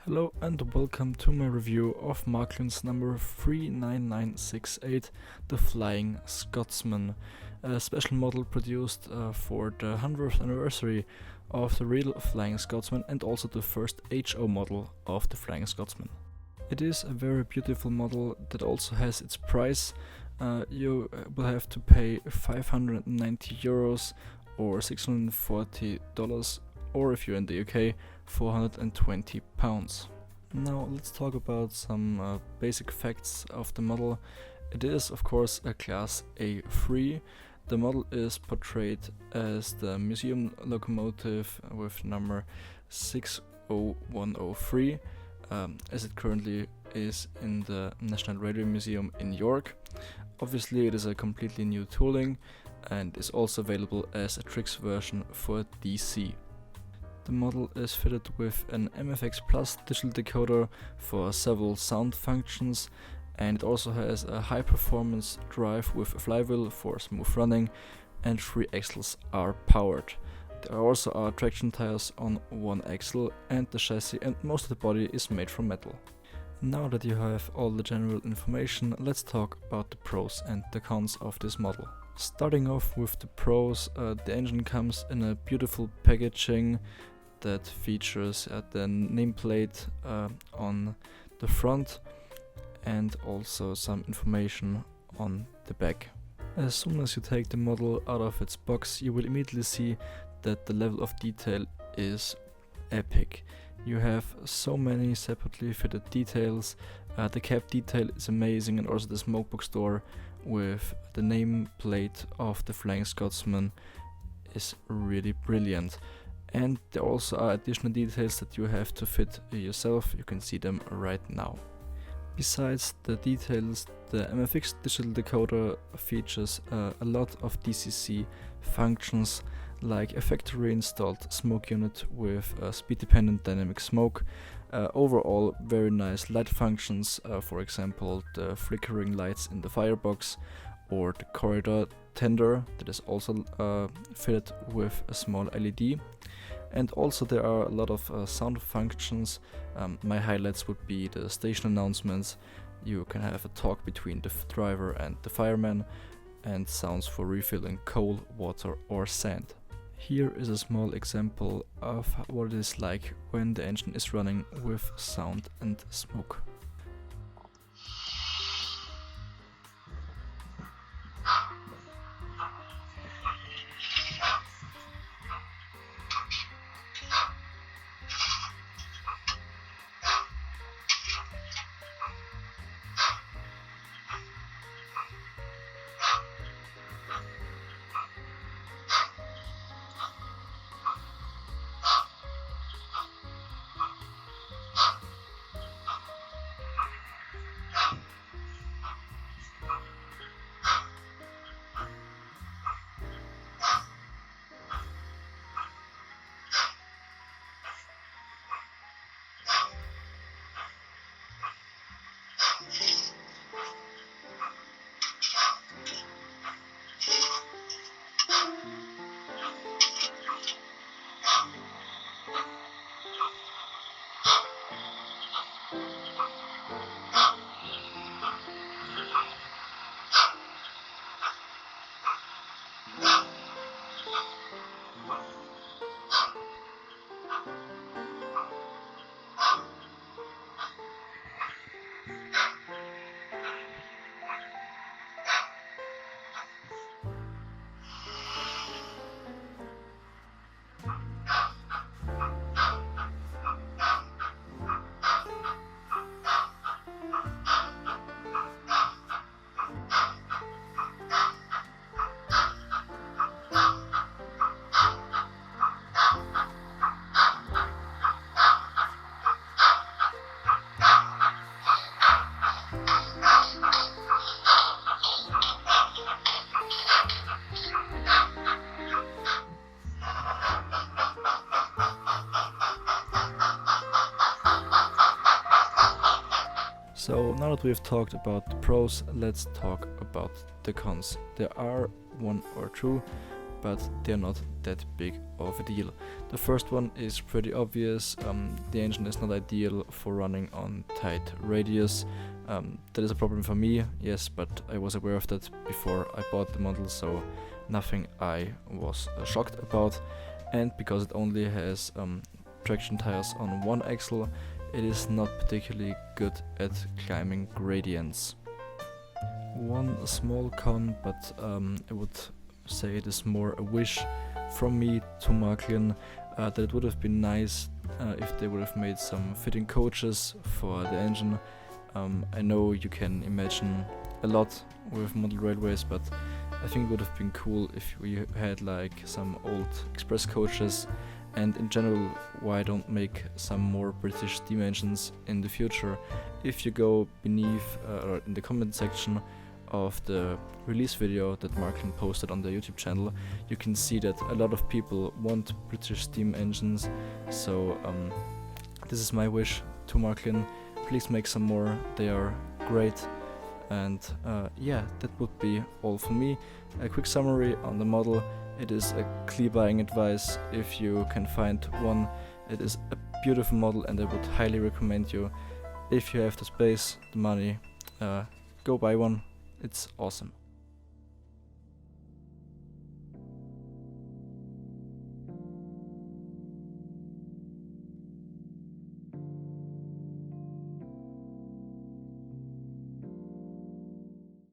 Hello and welcome to my review of Märklin's number 39968, the Flying Scotsman, a special model produced for the 100th anniversary of the real Flying Scotsman and also the first HO model of the Flying Scotsman. It is a very beautiful model that also has its price. You will have to pay 590 euros or $640, or if you're in the UK, 420 pounds. Now let's talk about some basic facts of the model. It is of course a Class A3. The model is portrayed as the museum locomotive with number 60103, as it currently is in the National Railway Museum in York. Obviously it is a completely new tooling and is also available as a tricks version for DC. The model is fitted with an MFX Plus digital decoder for several sound functions, and it also has a high performance drive with a flywheel for smooth running, and 3 axles are powered. There also are traction tires on one axle, and the chassis and most of the body is made from metal. Now that you have all the general information, let's talk about the pros and the cons of this model. Starting off with the pros, the engine comes in a beautiful packaging that features the nameplate on the front and also some information on the back. As soon as you take the model out of its box, you will immediately see that the level of detail is epic. You have so many separately fitted details. The cab detail is amazing, and also the smokebox door with the nameplate of the Flying Scotsman is really brilliant. And there also are additional details that you have to fit yourself. You can see them right now. Besides the details, the MFX digital decoder features a lot of DCC functions, like a factory installed smoke unit with speed dependent dynamic smoke. Overall very nice light functions, for example the flickering lights in the firebox or the corridor tender that is also fitted with a small LED. And also there are a lot of sound functions. My highlights would be the station announcements. You can have a talk between the driver and the fireman, and sounds for refilling coal, water or sand. Here is a small example of what it is like when the engine is running with sound and smoke. So now that we've talked about the pros, let's talk about the cons. There are one or two, but they're not that big of a deal. The first one is pretty obvious. The engine is not ideal for running on tight radius. That is a problem for me, yes, but I was aware of that before I bought the model, so nothing I was shocked about. And because it only has traction tires on one axle, it is not particularly good at climbing gradients. One small con, but I would say it is more a wish from me to Märklin, that it would have been nice if they would have made some fitting coaches for the engine. I know you can imagine a lot with model railways, but I think it would have been cool if we had like some old express coaches, and in general, why don't make some more British steam engines in the future? If you go beneath or in the comment section of the release video that Märklin posted on their YouTube channel, you can see that a lot of people want British steam engines, so this is my wish to Märklin. Please make some more, they are great. And yeah, that would be all for me. A quick summary on the model: it is a clear buying advice if you can find one. It is a beautiful model, and I would highly recommend you, if you have the space, the money, go buy one. It's awesome.